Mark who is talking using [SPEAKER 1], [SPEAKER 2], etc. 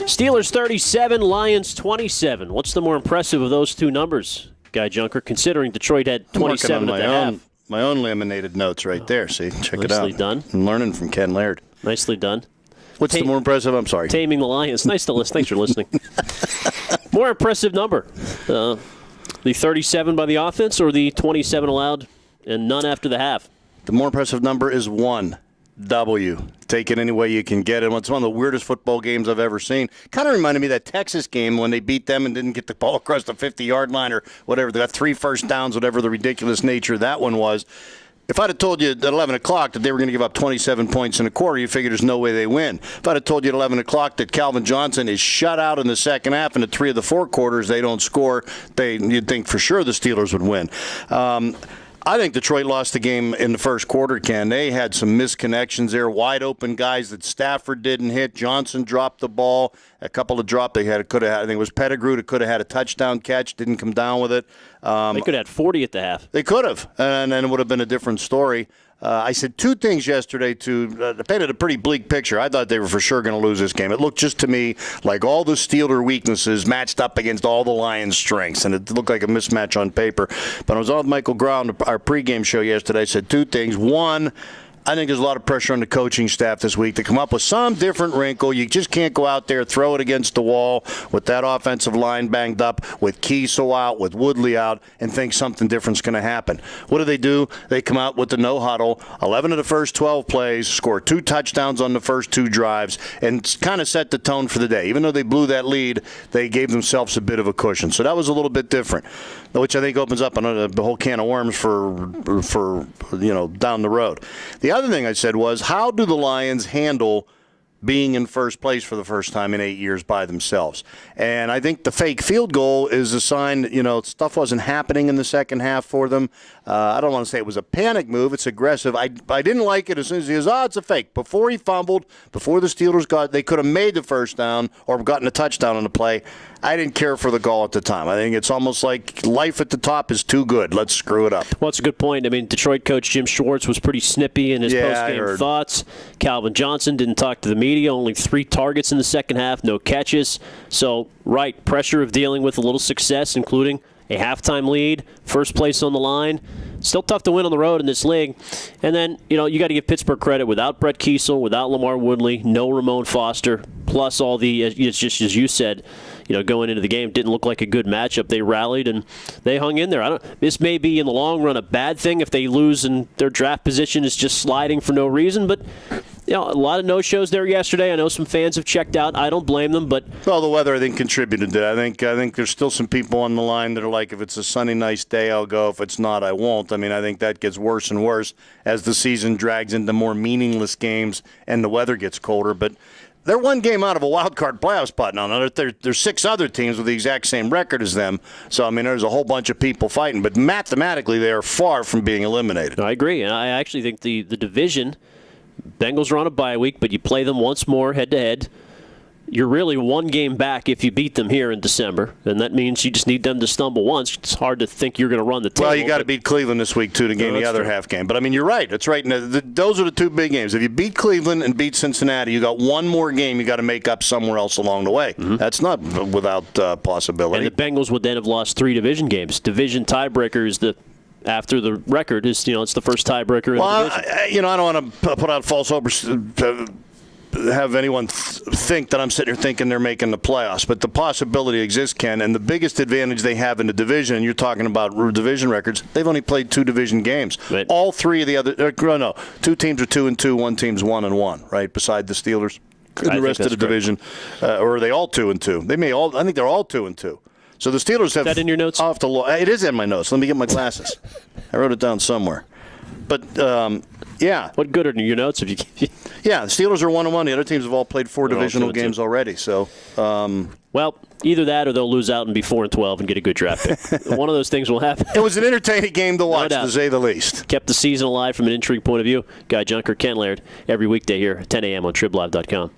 [SPEAKER 1] Steelers 37, Lions 27. What's the more impressive of those two numbers, Guy Junker, considering Detroit had 27 at the half?
[SPEAKER 2] My own laminated notes right there. See, check it out.
[SPEAKER 1] Nicely done.
[SPEAKER 2] I'm learning from Ken Laird.
[SPEAKER 1] Nicely done.
[SPEAKER 2] What's the more impressive? I'm sorry.
[SPEAKER 1] Taming the Lions. Nice to listen. Thanks for listening. More impressive number. The 37 by the offense or the 27 allowed and none after the half?
[SPEAKER 2] The more impressive number is 1. W. Take it any way you can get it. It's one of the weirdest football games I've ever seen. Kind of reminded me of that Texas game when they beat them and didn't get the ball across the 50-yard line or whatever. They got 3 first downs, whatever the ridiculous nature of that one was. If I'd have told you at 11 o'clock that they were going to give up 27 points in a quarter, you figure there's no way they win. If I'd have told you at 11 o'clock that Calvin Johnson is shut out in the second half and in 3 of the 4 quarters they don't score, you'd think for sure the Steelers would win. I think Detroit lost the game in the first quarter, Ken. They had some misconnections there, wide open guys that Stafford didn't hit. Johnson dropped the ball. A couple of drops they could have had. I think it was Pettigrew that could have had a touchdown catch, didn't come down with it.
[SPEAKER 1] They could have had 40 at the half.
[SPEAKER 2] They could have, and then it would have been a different story. I said 2 things yesterday painted a pretty bleak picture. I thought they were for sure going to lose this game. It looked just to me like all the Steeler weaknesses matched up against all the Lions' strengths, and it looked like a mismatch on paper. But I was on with Michael Grau on our pregame show yesterday. I said 2 things. 1, I think there's a lot of pressure on the coaching staff this week to come up with some different wrinkle. You just can't go out there, throw it against the wall with that offensive line banged up, with Kiesel out, with Woodley out, and think something different's going to happen. What do? They come out with the no huddle, 11 of the first 12 plays, score 2 touchdowns on the first 2 drives, and kind of set the tone for the day. Even though they blew that lead, they gave themselves a bit of a cushion. So that was a little bit different, which I think opens up the whole can of worms for down the road. The other thing I said was, how do the Lions handle being in first place for the first time in 8 years by themselves? And I think the fake field goal is a sign that, stuff wasn't happening in the second half for them. I don't want to say it was a panic move. It's aggressive. I didn't like it as soon as he goes, it's a fake. Before he fumbled, before the Steelers they could have made the first down or gotten a touchdown on the play. I didn't care for the call at the time. I think it's almost like life at the top is too good. Let's screw it up.
[SPEAKER 1] Well, it's a good point. I mean, Detroit coach Jim Schwartz was pretty snippy in his post-game thoughts. Calvin Johnson didn't talk to the media. Only 3 targets in the second half, no catches. So, pressure of dealing with a little success, including a halftime lead, first place on the line. Still tough to win on the road in this league. And then, you got to give Pittsburgh credit. Without Brett Kiesel, without Lamar Woodley, no Ramon Foster, plus all the, it's just as you said, going into the game, didn't look like a good matchup. They rallied and they hung in there. This may be in the long run a bad thing if they lose and their draft position is just sliding for no reason, but a lot of no-shows there yesterday. I know some fans have checked out. I don't blame them, but
[SPEAKER 2] the weather I think contributed to that. I think there's still some people on the line that are like, if it's a sunny, nice day, I'll go. If it's not, I won't. I mean, I think that gets worse and worse as the season drags into more meaningless games and the weather gets colder. But they're 1 game out of a wild card playoff spot now. There's 6 other teams with the exact same record as them. So, I mean, there's a whole bunch of people fighting. But mathematically, they are far from being eliminated.
[SPEAKER 1] I agree. And I actually think the division, Bengals are on a bye week, but you play them once more head-to-head. You're really 1 game back if you beat them here in December, and that means you just need them to stumble once. It's hard to think you're going to run the table.
[SPEAKER 2] Well, you got to beat Cleveland this week, too, to gain the other half game. But, I mean, you're right. That's right. Those are the 2 big games. If you beat Cleveland and beat Cincinnati, you got 1 more game you got to make up somewhere else along the way. Mm-hmm. That's not without possibility.
[SPEAKER 1] And the Bengals would then have lost 3 division games. Division tiebreaker is after the record is, it's the first tiebreaker in the division.
[SPEAKER 2] I don't want to put out false hopes, have anyone think that I'm sitting here thinking they're making the playoffs, but the possibility exists, Ken, and the biggest advantage they have in the division, and you're talking about division records, they've only played 2 division games. Right. All 3 of the other, 2 teams are 2-2, 1 team's 1-1, right, beside the Steelers. And the rest of the division, or are they all 2-2? I think they're all 2-2. So the Steelers have.
[SPEAKER 1] Is that in your notes?
[SPEAKER 2] It is in my notes. Let me get my glasses. I wrote it down somewhere. But, yeah.
[SPEAKER 1] What good are your notes if you
[SPEAKER 2] Yeah, the Steelers are 1-1. The other teams have all played 4 divisional games already. So,
[SPEAKER 1] well, either that or they'll lose out and be 4-12 and get a good draft pick. One of those things will happen.
[SPEAKER 2] It was an entertaining game to watch, to say the least.
[SPEAKER 1] Kept the season alive from an intrigue point of view. Guy Junker, Ken Laird, every weekday here at 10 a.m. on TribLive.com.